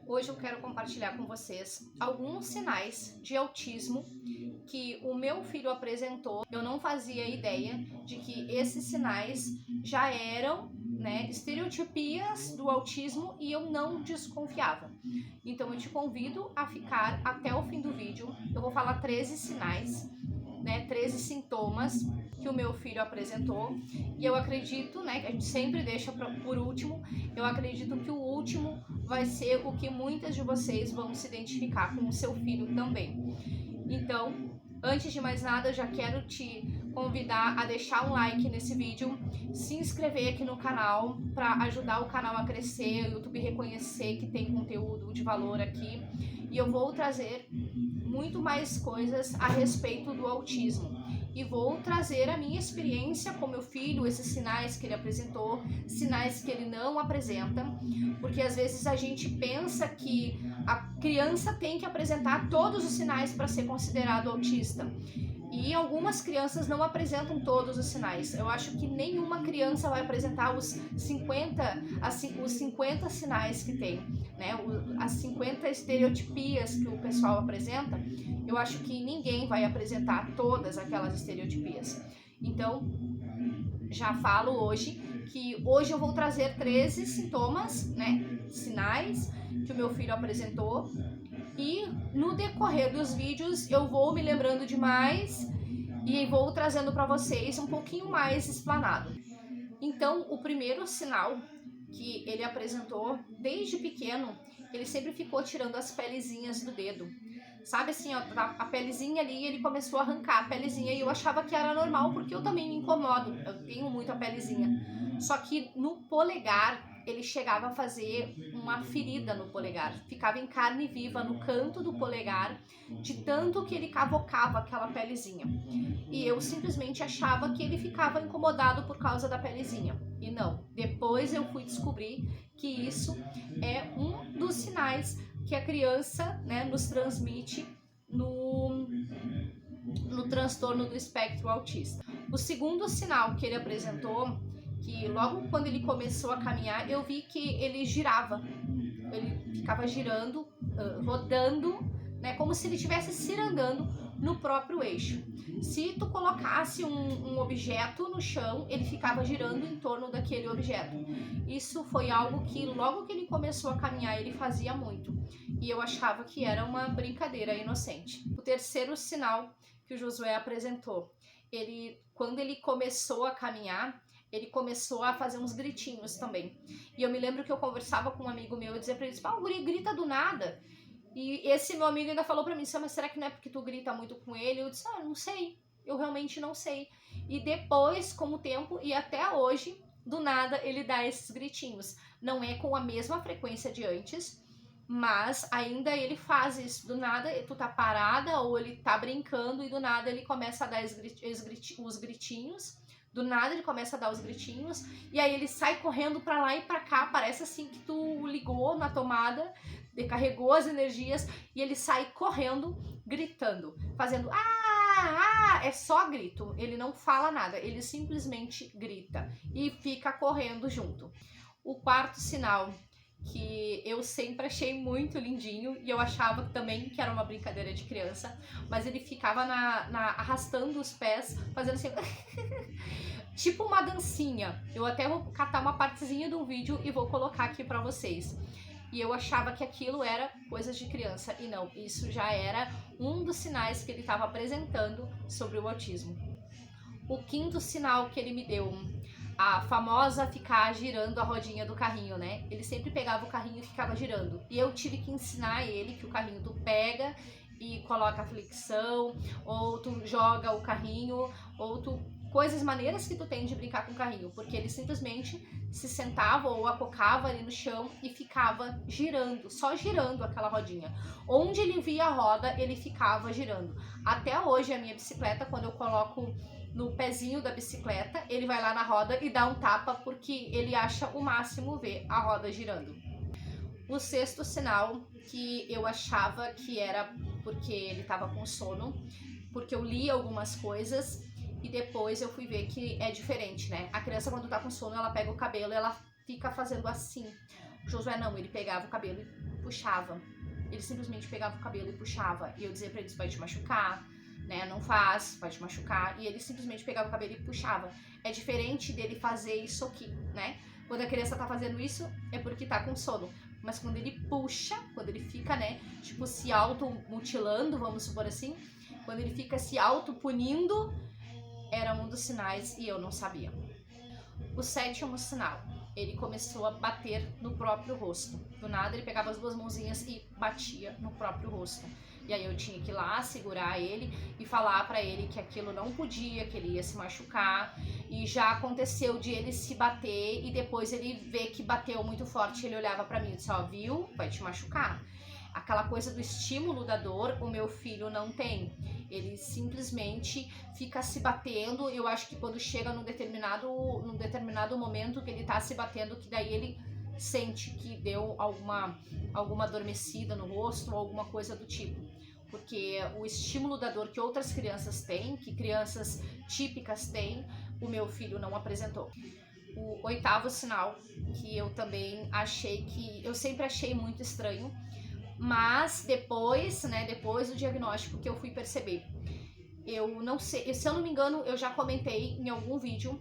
Hoje eu quero compartilhar com vocês alguns sinais de autismo que o meu filho apresentou. Eu não fazia ideia de que esses sinais já eram, estereotipias do autismo e eu não desconfiava. Então eu te convido a ficar até o fim do vídeo. Eu vou falar 13 sinais, 13 sintomas que o meu filho apresentou, e eu acredito, que a gente sempre deixa por último, eu acredito que o último vai ser o que muitas de vocês vão se identificar com o seu filho também. Então, antes de mais nada, eu já quero te convidar a deixar um like nesse vídeo, se inscrever aqui no canal para ajudar o canal a crescer, o YouTube reconhecer que tem conteúdo de valor aqui, e eu vou trazer muito mais coisas a respeito do autismo. E vou trazer a minha experiência com meu filho, esses sinais que ele apresentou, sinais que ele não apresenta, porque às vezes a gente pensa que a criança tem que apresentar todos os sinais para ser considerado autista. E algumas crianças não apresentam todos os sinais. Eu acho que nenhuma criança vai apresentar os 50 sinais que tem, as 50 estereotipias que o pessoal apresenta. Eu acho que ninguém vai apresentar todas aquelas estereotipias. Então, já falo hoje que hoje eu vou trazer 13 sintomas, sinais que o meu filho apresentou. E no decorrer dos vídeos eu vou me lembrando de mais e vou trazendo para vocês um pouquinho mais explanado. Então, o primeiro sinal que ele apresentou desde pequeno, ele sempre ficou tirando as pelezinhas do dedo. Sabe assim, ó, a pelezinha ali, ele começou a arrancar a pelezinha e eu achava que era normal, porque eu também me incomodo, eu tenho muito a pelezinha. Só que no polegar, ele chegava a fazer uma ferida no polegar, ficava em carne viva no canto do polegar, de tanto que ele cavocava aquela pelezinha. E eu simplesmente achava que ele ficava incomodado por causa da pelezinha. E não, depois eu fui descobrir que isso é um dos sinais que a criança, nos transmite no transtorno do espectro autista. O segundo sinal que ele apresentou, que logo quando ele começou a caminhar, eu vi que ele girava, ele ficava girando, rodando, como se ele estivesse cirandando no próprio eixo. Se tu colocasse um objeto no chão, ele ficava girando em torno daquele objeto. Isso foi algo que logo que ele começou a caminhar, ele fazia muito. E eu achava que era uma brincadeira inocente. O terceiro sinal que o Josué apresentou, quando ele começou a caminhar, ele começou a fazer uns gritinhos também. E eu me lembro que eu conversava com um amigo meu e dizia pra ele, o guri grita do nada. E esse meu amigo ainda falou pra mim, mas será que não é porque tu grita muito com ele? Eu disse, não sei, eu realmente não sei. E depois, com o tempo, e até hoje, do nada, ele dá esses gritinhos. Não é com a mesma frequência de antes, mas ainda ele faz isso. Do nada, tu tá parada ou ele tá brincando e do nada ele começa a dar os gritinhos. Do nada ele começa a dar os gritinhos e aí ele sai correndo pra lá e pra cá, parece assim que tu ligou na tomada, carregou as energias e ele sai correndo, gritando, fazendo é só grito, ele não fala nada, ele simplesmente grita e fica correndo junto. O quarto sinal que eu sempre achei muito lindinho e eu achava também que era uma brincadeira de criança, mas ele ficava arrastando os pés, fazendo assim tipo uma dancinha. Eu até vou catar uma partezinha de um vídeo e vou colocar aqui pra vocês. E eu achava que aquilo era coisas de criança e não, isso já era um dos sinais que ele estava apresentando sobre o autismo. O quinto sinal que ele me deu, a famosa ficar girando a rodinha do carrinho, Ele sempre pegava o carrinho e ficava girando. E eu tive que ensinar ele que o carrinho tu pega e coloca a flexão, ou tu joga o carrinho, ou tu... maneiras que tu tem de brincar com o carrinho, porque ele simplesmente se sentava ou acocava ali no chão e ficava girando, só girando aquela rodinha. Onde ele via a roda, ele ficava girando. Até hoje a minha bicicleta, quando eu coloco no pezinho da bicicleta, ele vai lá na roda e dá um tapa porque ele acha o máximo ver a roda girando. O sexto sinal que eu achava que era porque ele estava com sono, porque eu li algumas coisas e depois eu fui ver que é diferente, A criança quando tá com sono, ela pega o cabelo e ela fica fazendo assim. Josué não, ele pegava o cabelo e puxava. Ele simplesmente pegava o cabelo e puxava. E eu dizia pra ele, isso vai te machucar, né? Não faz, vai te machucar. E ele simplesmente pegava o cabelo e puxava. É diferente dele fazer isso aqui, né? Quando a criança tá fazendo isso, é porque tá com sono. Mas quando ele puxa, quando ele fica, né, tipo, se automutilando, vamos supor assim, quando ele fica se autopunindo, era um dos sinais e eu não sabia. O 7º sinal, ele começou a bater no próprio rosto. Do nada ele pegava as 2 mãozinhas e batia no próprio rosto. E aí eu tinha que ir lá segurar ele e falar pra ele que aquilo não podia, que ele ia se machucar. E já aconteceu de ele se bater e depois ele ver que bateu muito forte, ele olhava pra mim e disse, ó, viu, vai te machucar. Aquela coisa do estímulo da dor, o meu filho não tem. Ele simplesmente fica se batendo. Eu acho que quando chega num determinado momento que ele tá se batendo, que daí ele sente que deu alguma adormecida no rosto ou alguma coisa do tipo. Porque o estímulo da dor que outras crianças têm, que crianças típicas têm, o meu filho não apresentou. O 8º sinal, que eu também eu sempre achei muito estranho, mas depois do diagnóstico que eu fui perceber. Eu não sei, se eu não me engano, eu já comentei em algum vídeo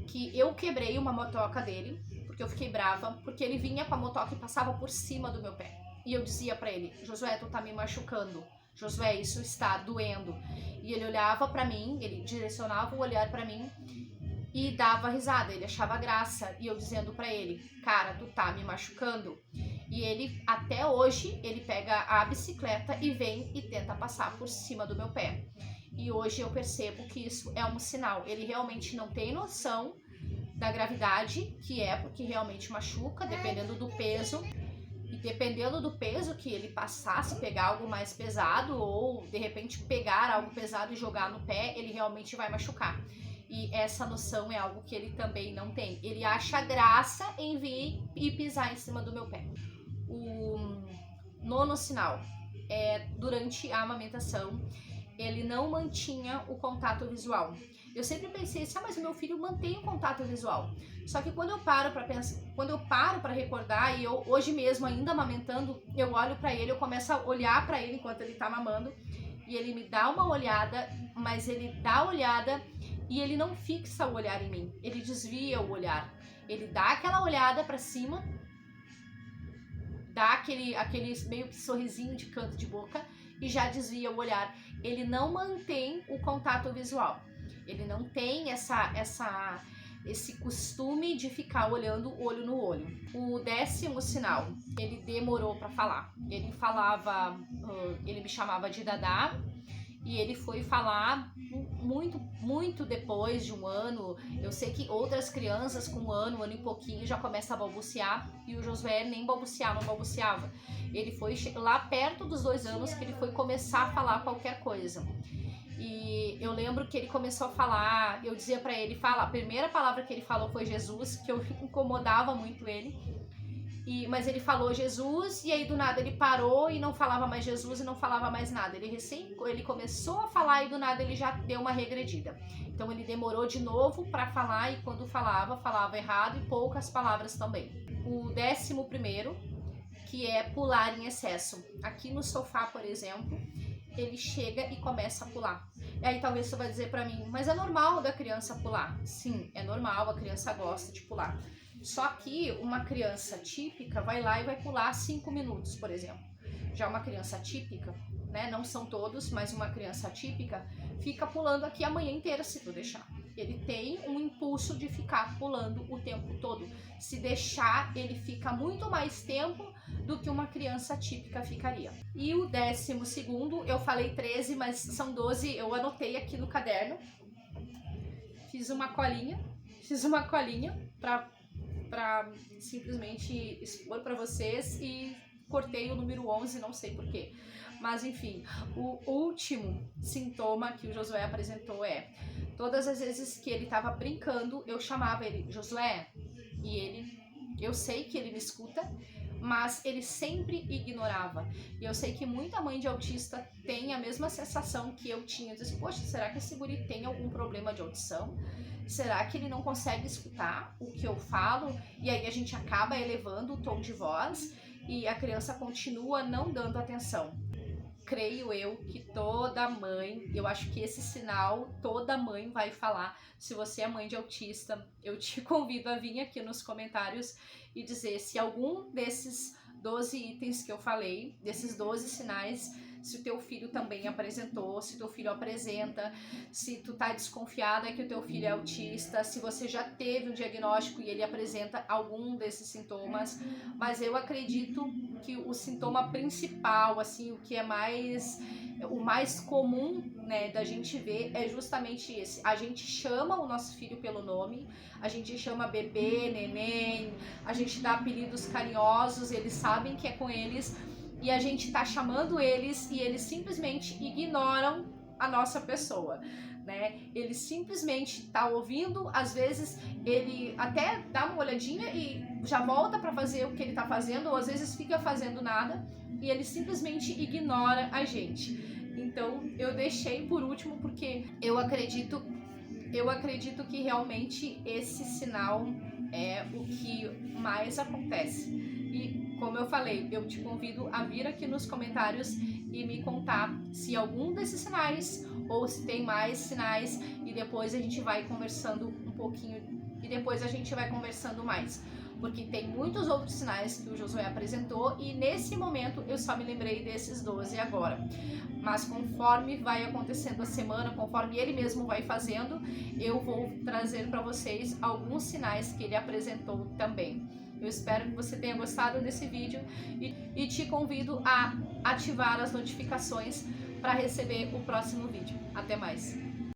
que eu quebrei uma motoca dele, porque eu fiquei brava, porque ele vinha com a motoca e passava por cima do meu pé. E eu dizia pra ele, Josué, tu tá me machucando. Josué, isso está doendo. E ele olhava pra mim, ele direcionava o olhar pra mim e dava risada, ele achava graça. E eu dizendo pra ele, cara, tu tá me machucando. E ele, até hoje, ele pega a bicicleta e vem e tenta passar por cima do meu pé. E hoje eu percebo que isso é um sinal. Ele realmente não tem noção da gravidade, que é porque realmente machuca, dependendo do peso. E dependendo do peso que ele passasse, pegar algo mais pesado ou, de repente, pegar algo pesado e jogar no pé, ele realmente vai machucar. E essa noção é algo que ele também não tem. Ele acha graça em vir e pisar em cima do meu pé. O 9º sinal é durante a amamentação, ele não mantinha o contato visual. Eu sempre pensei assim, mas o meu filho mantém o contato visual. Só que quando eu paro para recordar, e eu hoje mesmo ainda amamentando, eu olho para ele, eu começo a olhar para ele enquanto ele tá mamando, e ele me dá uma olhada, mas ele dá a olhada e ele não fixa o olhar em mim, ele desvia o olhar. Ele dá aquela olhada para cima, dá aquele meio que sorrisinho de canto de boca e já desvia o olhar. Ele não mantém o contato visual. Ele não tem esse costume de ficar olhando olho no olho. O 10º sinal, ele demorou para falar. Ele falava, ele me chamava de Dadá, e ele foi falar muito depois de um ano. Eu sei que outras crianças com um ano e pouquinho já começam a balbuciar, e o Josué nem balbuciava, não balbuciava. Ele foi lá perto dos 2 anos que ele foi começar a falar qualquer coisa. E eu lembro que ele começou a falar, eu dizia pra ele, a primeira palavra que ele falou foi Jesus, que eu incomodava muito ele. Mas ele falou Jesus e aí do nada ele parou e não falava mais Jesus e não falava mais nada. Ele começou a falar e do nada ele já deu uma regredida. Então ele demorou de novo para falar e quando falava errado e poucas palavras também. O 11º, que é pular em excesso. Aqui no sofá, por exemplo, ele chega e começa a pular. E aí talvez você vai dizer pra mim, mas é normal da criança pular. Sim, é normal, a criança gosta de pular. Só que uma criança típica vai lá e vai pular 5 minutos, por exemplo. Já uma criança típica, né, não são todos, mas uma criança típica fica pulando aqui a manhã inteira se tu deixar. Ele tem um impulso de ficar pulando o tempo todo. Se deixar, ele fica muito mais tempo do que uma criança típica ficaria. E o 12º, eu falei 13, mas são 12, eu anotei aqui no caderno. Fiz uma colinha para simplesmente expor para vocês e cortei o número 11, não sei porquê. Mas enfim, o último sintoma que o Josué apresentou é, todas as vezes que ele estava brincando, eu chamava ele, Josué, e ele, eu sei que ele me escuta, mas ele sempre ignorava. E eu sei que muita mãe de autista tem a mesma sensação que eu tinha. Eu disse, poxa, será que esse guri tem algum problema de audição? Será que ele não consegue escutar o que eu falo? E aí a gente acaba elevando o tom de voz e a criança continua não dando atenção. Creio eu que toda mãe, eu acho que esse sinal toda mãe vai falar. Se você é mãe de autista, eu te convido a vir aqui nos comentários e dizer se algum desses 12 itens que eu falei, desses 12 sinais, se o teu filho também apresentou, se o teu filho apresenta, se tu tá desconfiada que o teu filho é autista, se você já teve um diagnóstico e ele apresenta algum desses sintomas. Mas eu acredito que o sintoma principal, assim, o mais comum, né, da gente ver é justamente esse. A gente chama o nosso filho pelo nome, a gente chama bebê, neném, a gente dá apelidos carinhosos, eles sabem que é com eles, e a gente tá chamando eles e eles simplesmente ignoram a nossa pessoa, né? Ele simplesmente tá ouvindo, às vezes ele até dá uma olhadinha e já volta para fazer o que ele tá fazendo, ou às vezes fica fazendo nada e ele simplesmente ignora a gente. Então eu deixei por último porque eu acredito que realmente esse sinal é o que mais acontece. E como eu falei, eu te convido a vir aqui nos comentários e me contar se algum desses sinais ou se tem mais sinais, e depois a gente vai conversando um pouquinho e depois a gente vai conversando mais. Porque tem muitos outros sinais que o Josué apresentou e nesse momento eu só me lembrei desses 12 agora. Mas conforme vai acontecendo a semana, conforme ele mesmo vai fazendo, eu vou trazer para vocês alguns sinais que ele apresentou também. Eu espero que você tenha gostado desse vídeo e te convido a ativar as notificações para receber o próximo vídeo. Até mais!